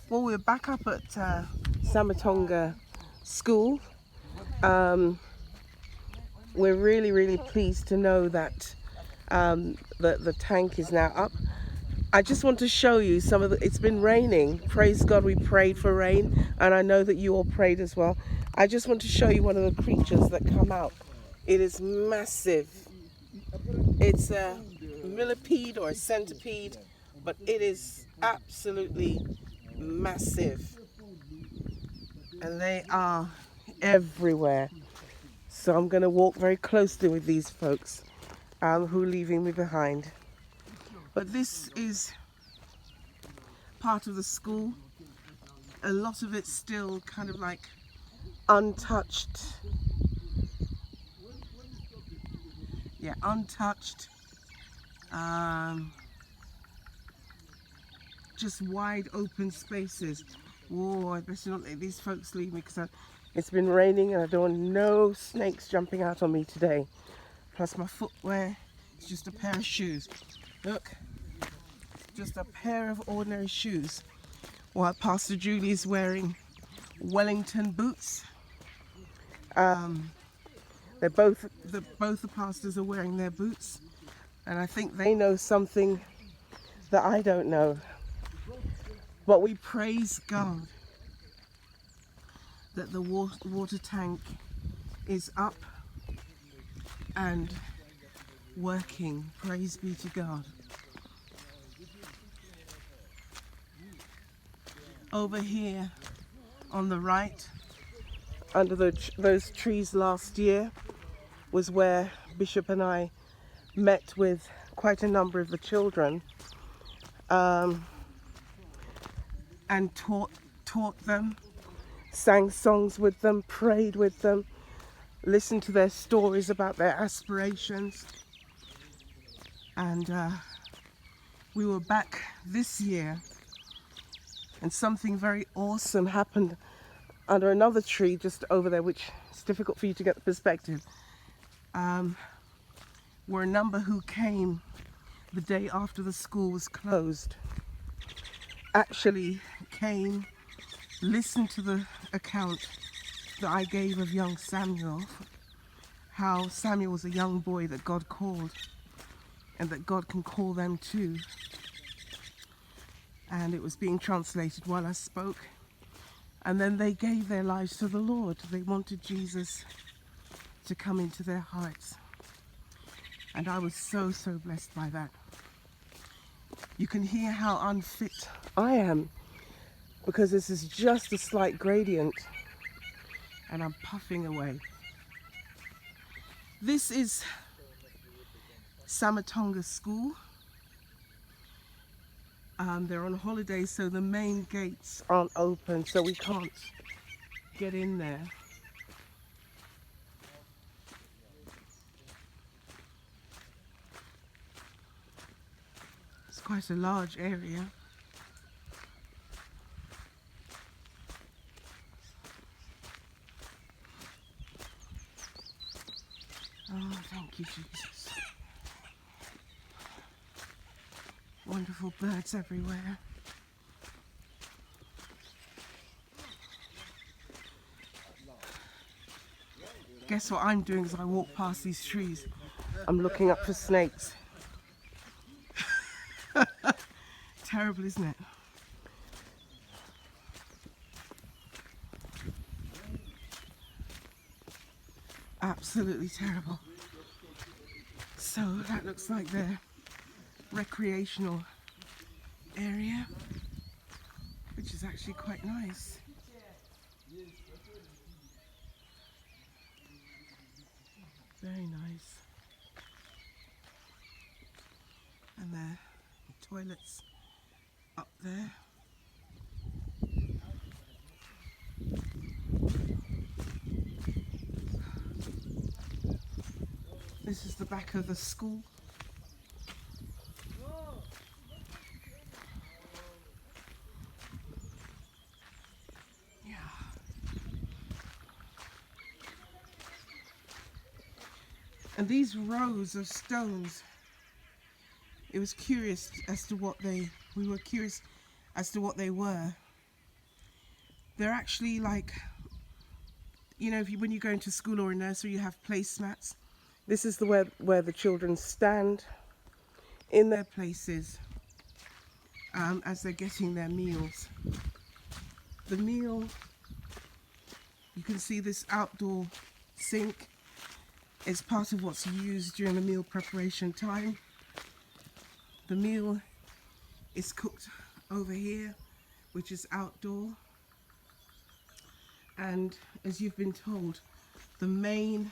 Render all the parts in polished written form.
Well, we're back up at Samatonga School. We're really pleased to know that the tank is now up. I just want to show you some of the, it's been raining. Praise God, we prayed for rain, and I know that you all prayed as well. I just want to show you one of the creatures that come out. It is massive. It's a millipede or a centipede, but it is absolutely massive. And they are everywhere. So I'm going to walk very closely with these folks who are leaving me behind. But this is part of the school. A lot of it's still kind of like untouched. Yeah, untouched. Just wide open spaces. Whoa, I better not let these folks leave me because it's been raining and I don't want no snakes jumping out on me today. Plus my footwear is just a pair of shoes. Look, just a pair of ordinary shoes. While Pastor Julie is wearing Wellington boots. Both the pastors are wearing their boots, and I think they know something that I don't know. But we praise God that the water tank is up and working. Praise be to God. Over here on the right, under those trees last year, was where Bishop and I met with quite a number of the children and taught them, sang songs with them, prayed with them, listened to their stories about their aspirations. And we were back this year, and something very awesome happened under another tree just over there, which is difficult for you to get the perspective. Were a number who came the day after the school was closed, actually came, listened to the account that I gave of young Samuel, how Samuel was a young boy that God called and that God can call them too. And it was being translated while I spoke. And then they gave their lives to the Lord. They wanted Jesus to come into their hearts. And I was so blessed by that. You can hear how unfit I am because this is just a slight gradient and I'm puffing away. This is Samatonga School. They're on holiday, so the main gates aren't open, so we can't get in there. It's quite a large area. Oh, thank you, Jesus. Wonderful birds everywhere. Guess what I'm doing as I walk past these trees? I'm looking up for snakes. Terrible, isn't it? Absolutely terrible. So that looks like their recreational area, which is actually quite nice. Very nice. And the toilets up there. This is the back of the school. Yeah. And these rows of stones, it was curious as to what we were curious as to what they were. They're actually like, you know, when you go into school or a nursery, you have placemats. This is where the children stand in their places as they're getting their meals. The meal, you can see this outdoor sink is part of what's used during the meal preparation time. The meal is cooked over here, which is outdoor. And as you've been told, the main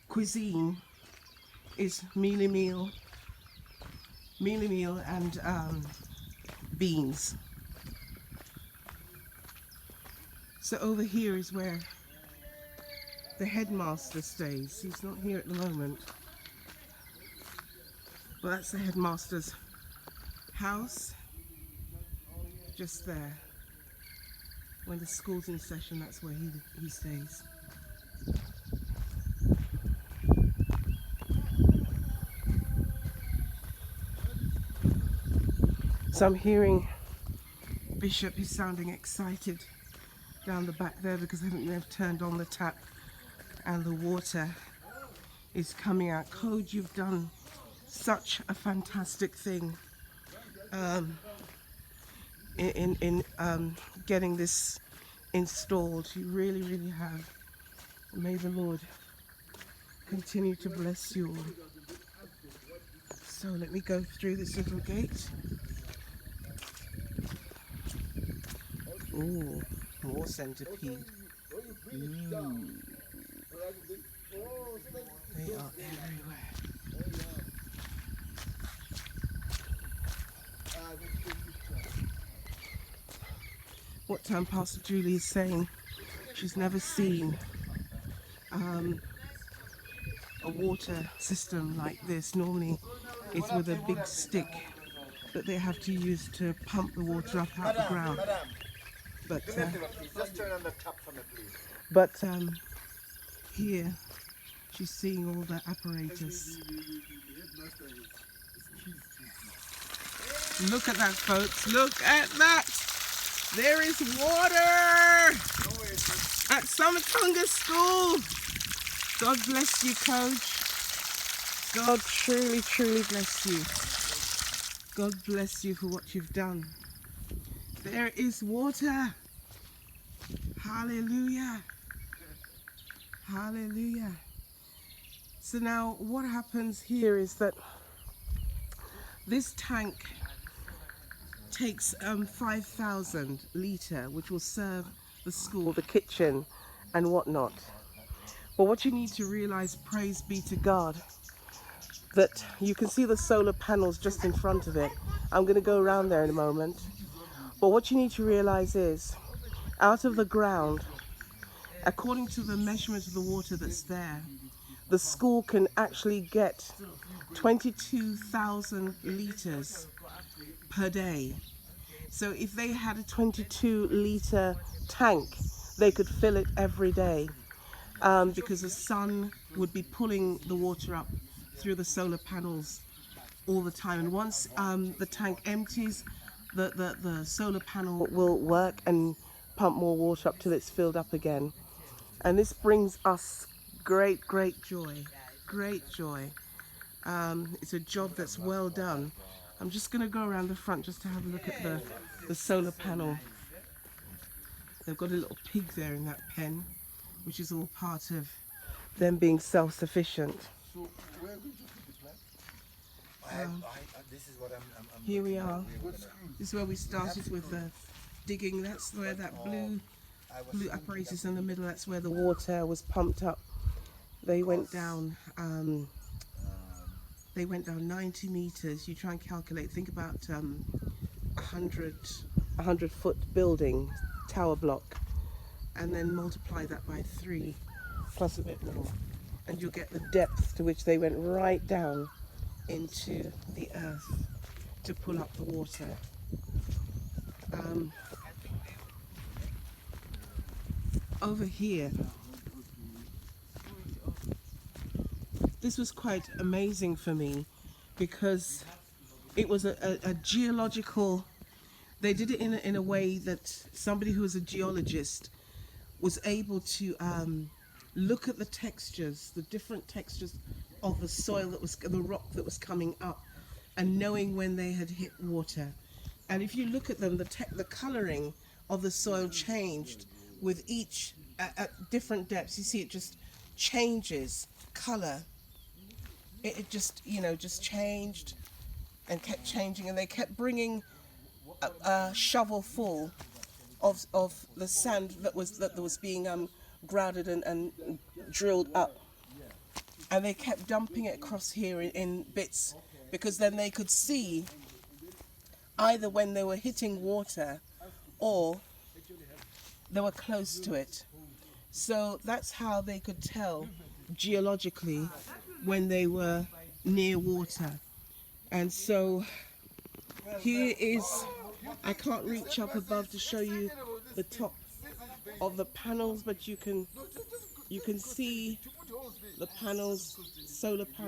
cuisine is mealie meal and beans. So over here is where the headmaster stays. He's not here at the moment, but that's the headmaster's house, just there. When the school's in session, that's where he stays. So I'm hearing Bishop is sounding excited down the back there because I think they've turned on the tap and the water is coming out. Code, you've done such a fantastic thing in getting this installed. You really, really have. May the Lord continue to bless you all. So let me go through this little gate. Ooh, more centipede. Ooh. They are everywhere. What Pastor Julie is saying, she's never seen a water system like this. Normally it's with a big stick that they have to use to pump the water up out the ground. But here she's seeing all the apparatus. Look at that, folks. Look at that. There is water at Samatunga School. God bless you, Coach. God truly, truly bless you. God bless you for what you've done. There is water. Hallelujah. Hallelujah. So now what happens here is that this tank takes 5,000 litre, which will serve the school, the kitchen and whatnot. But what you need to realize, praise be to God, that you can see the solar panels just in front of it. I'm going to go around there in a moment. But what you need to realize is, out of the ground, according to the measurement of the water that's there, the school can actually get 22,000 litres per day. So if they had a 22 litre tank, they could fill it every day because the sun would be pulling the water up through the solar panels all the time. And once the tank empties, the solar panel will work and pump more water up till it's filled up again. And this brings us great, great joy, great joy. It's a job that's well done. I'm just going to go around the front just to have a look at the solar panel. They've got a little pig there in that pen, which is all part of them being self-sufficient. So where are we to put the plant? This is what I'm here we are. This is where we started with the digging. That's where that blue apparatus in the middle, that's where the water was pumped up. They went down 90 meters. You try and calculate, think about 100 foot building, tower block, and then multiply that by 3 plus a bit more, and you'll get the depth to which they went right down into the earth to pull up the water. Over here, this was quite amazing for me because it was a geological They did it in a way that somebody who was a geologist was able to look at the textures, the different textures of the soil that was, the rock that was coming up, and knowing when they had hit water. And if you look at them, the colouring of the soil changed with each, at different depths. You see it just changes colour. It just, you know, just changed and kept changing, and they kept bringing a shovel full of the sand that was being grouted and drilled up, and they kept dumping it across here in bits, because then they could see either when they were hitting water or they were close to it. So that's how they could tell geologically when they were near water. And so here is, I can't reach up above to show you the top of the panels, but you can see the panels, solar panels.